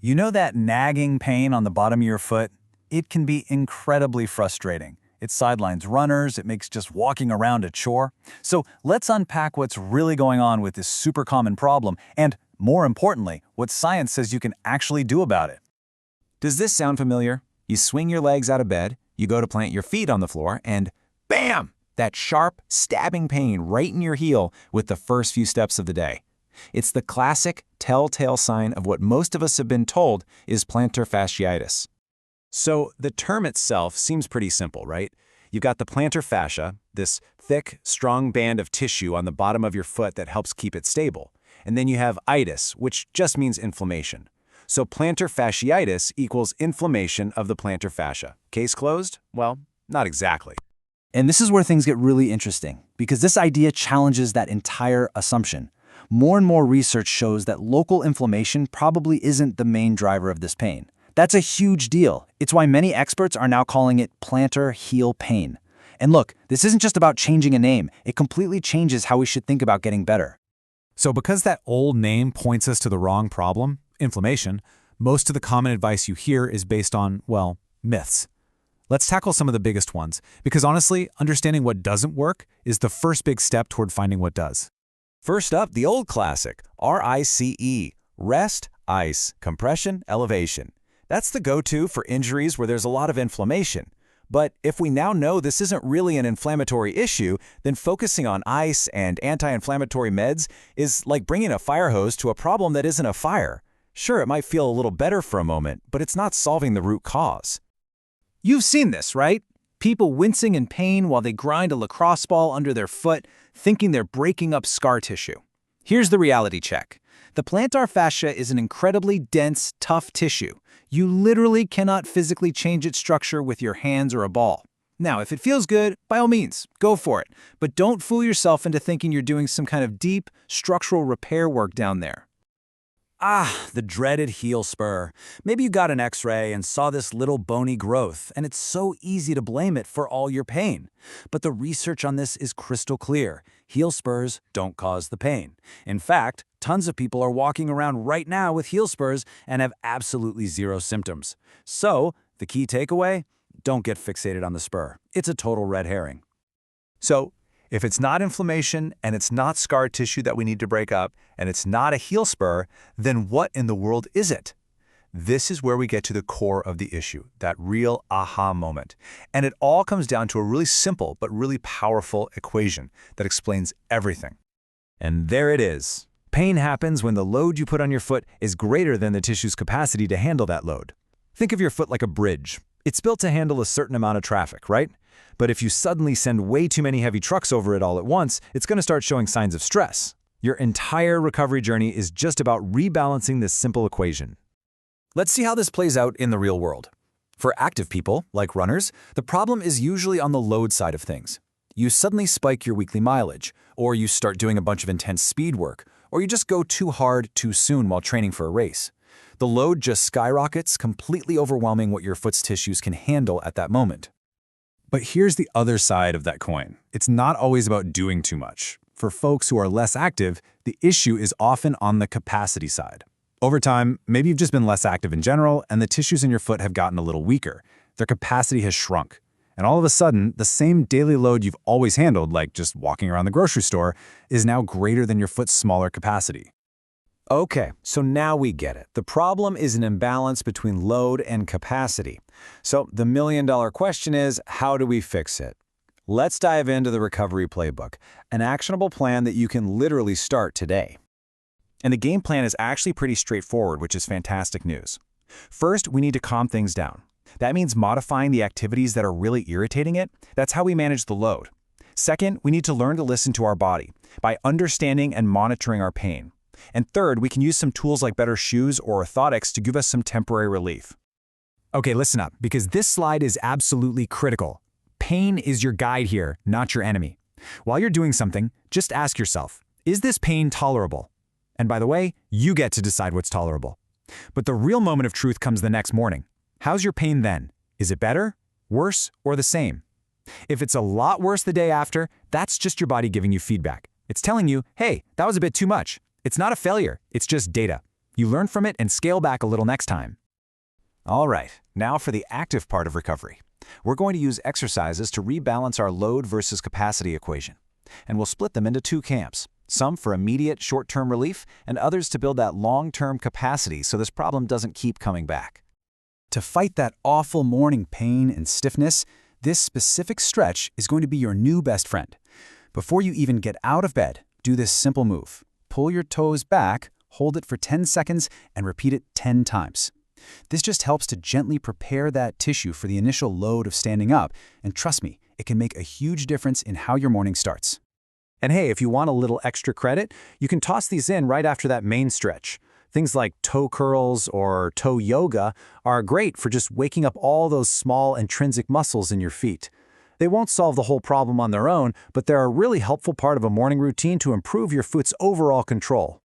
You know that nagging pain on the bottom of your foot? It can be incredibly frustrating. It sidelines runners, it makes just walking around a chore. So let's unpack what's really going on with this super common problem and, more importantly, what science says you can actually do about it. Does this sound familiar? You swing your legs out of bed, you go to plant your feet on the floor, and bam! That sharp, stabbing pain right in your heel with the first few steps of the day. It's the classic telltale sign of what most of us have been told is plantar fasciitis. So the term itself seems pretty simple, right? You've got the plantar fascia, this thick, strong band of tissue on the bottom of your foot that helps keep it stable. And then you have itis, which just means inflammation. So plantar fasciitis equals inflammation of the plantar fascia. Case closed? Well, not exactly. And this is where things get really interesting, because this idea challenges that entire assumption. More and more research shows that local inflammation probably isn't the main driver of this pain. That's a huge deal. It's why many experts are now calling it plantar heel pain. And look, this isn't just about changing a name. It completely changes how we should think about getting better. So because that old name points us to the wrong problem, inflammation, most of the common advice you hear is based on, well, myths. Let's tackle some of the biggest ones, because honestly, understanding what doesn't work is the first big step toward finding what does. First up, the old classic, R.I.C.E, rest, ice, compression, elevation. That's the go-to for injuries where there's a lot of inflammation. But if we now know this isn't really an inflammatory issue, then focusing on ice and anti-inflammatory meds is like bringing a fire hose to a problem that isn't a fire. Sure, it might feel a little better for a moment, but it's not solving the root cause. You've seen this, right? People wincing in pain while they grind a lacrosse ball under their foot, thinking they're breaking up scar tissue. Here's the reality check. The plantar fascia is an incredibly dense, tough tissue. You literally cannot physically change its structure with your hands or a ball. Now, if it feels good, by all means, go for it. But don't fool yourself into thinking you're doing some kind of deep, structural repair work down there. The dreaded heel spur. Maybe you got an x-ray and saw this little bony growth, and it's so easy to blame it for all your pain. But the research on this is crystal clear. Heel spurs don't cause the pain. In fact, tons of people are walking around right now with heel spurs and have absolutely zero symptoms. So, the key takeaway? Don't get fixated on the spur. It's a total red herring. So, if it's not inflammation and it's not scar tissue that we need to break up and it's not a heel spur, then what in the world is it? This is where we get to the core of the issue, that real aha moment. And it all comes down to a really simple but really powerful equation that explains everything. And there it is. Pain happens when the load you put on your foot is greater than the tissue's capacity to handle that load. Think of your foot like a bridge. It's built to handle a certain amount of traffic, right? But if you suddenly send way too many heavy trucks over it all at once, it's going to start showing signs of stress. Your entire recovery journey is just about rebalancing this simple equation. Let's see how this plays out in the real world. For active people, like runners, the problem is usually on the load side of things. You suddenly spike your weekly mileage, or you start doing a bunch of intense speed work, or you just go too hard too soon while training for a race. The load just skyrockets, completely overwhelming what your foot's tissues can handle at that moment. But here's the other side of that coin. It's not always about doing too much. For folks who are less active, the issue is often on the capacity side. Over time, maybe you've just been less active in general, and the tissues in your foot have gotten a little weaker. Their capacity has shrunk. And all of a sudden, the same daily load you've always handled, like just walking around the grocery store, is now greater than your foot's smaller capacity. Okay, so now we get it. The problem is an imbalance between load and capacity. So the million-dollar question is, how do we fix it? Let's dive into the recovery playbook, an actionable plan that you can literally start today. And the game plan is actually pretty straightforward, which is fantastic news. First, we need to calm things down. That means modifying the activities that are really irritating it. That's how we manage the load. Second, we need to learn to listen to our body by understanding and monitoring our pain. And third, we can use some tools like better shoes or orthotics to give us some temporary relief. Okay, listen up, because this slide is absolutely critical. Pain is your guide here, not your enemy. While you're doing something, just ask yourself, is this pain tolerable? And by the way, you get to decide what's tolerable. But the real moment of truth comes the next morning. How's your pain then? Is it better, worse, or the same? If it's a lot worse the day after, that's just your body giving you feedback. It's telling you, hey, that was a bit too much. It's not a failure, it's just data. You learn from it and scale back a little next time. All right, now for the active part of recovery. We're going to use exercises to rebalance our load versus capacity equation. And we'll split them into two camps, some for immediate short-term relief and others to build that long-term capacity so this problem doesn't keep coming back. To fight that awful morning pain and stiffness, this specific stretch is going to be your new best friend. Before you even get out of bed, do this simple move. Pull your toes back, hold it for 10 seconds, and repeat it 10 times. This just helps to gently prepare that tissue for the initial load of standing up, and trust me, it can make a huge difference in how your morning starts. And hey, if you want a little extra credit, you can toss these in right after that main stretch. Things like toe curls or toe yoga are great for just waking up all those small intrinsic muscles in your feet. They won't solve the whole problem on their own, but they're a really helpful part of a morning routine to improve your foot's overall control.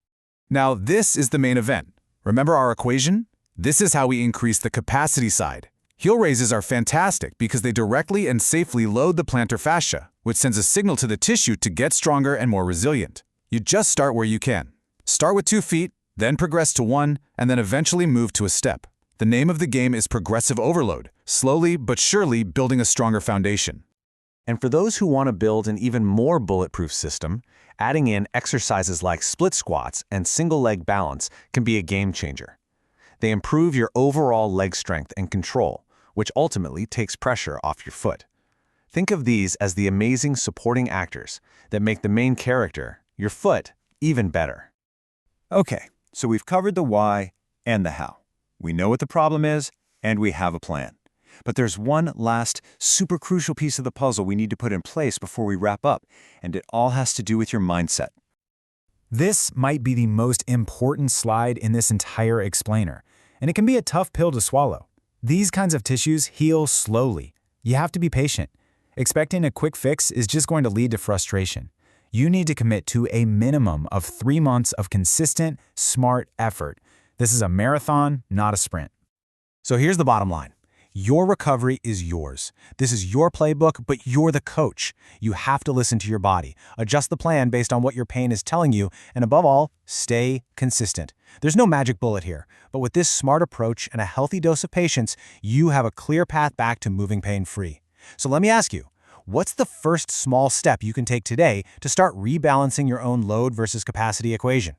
Now this is the main event. Remember our equation? This is how we increase the capacity side. Heel raises are fantastic because they directly and safely load the plantar fascia, which sends a signal to the tissue to get stronger and more resilient. You just start where you can. Start with 2 feet, then progress to 1, and then eventually move to a step. The name of the game is progressive overload, slowly but surely building a stronger foundation. And for those who want to build an even more bulletproof system, adding in exercises like split squats and single leg balance can be a game changer. They improve your overall leg strength and control, which ultimately takes pressure off your foot. Think of these as the amazing supporting actors that make the main character, your foot, even better. Okay, so we've covered the why and the how. We know what the problem is, and we have a plan. But there's one last, super crucial piece of the puzzle we need to put in place before we wrap up, and it all has to do with your mindset. This might be the most important slide in this entire explainer, and it can be a tough pill to swallow. These kinds of tissues heal slowly. You have to be patient. Expecting a quick fix is just going to lead to frustration. You need to commit to a minimum of 3 months of consistent, smart effort. This is a marathon, not a sprint. So here's the bottom line. Your recovery is yours. This is your playbook, but you're the coach. You have to listen to your body, adjust the plan based on what your pain is telling you, and above all, stay consistent. There's no magic bullet here, but with this smart approach and a healthy dose of patience, you have a clear path back to moving pain-free. So let me ask you, what's the first small step you can take today to start rebalancing your own load versus capacity equation?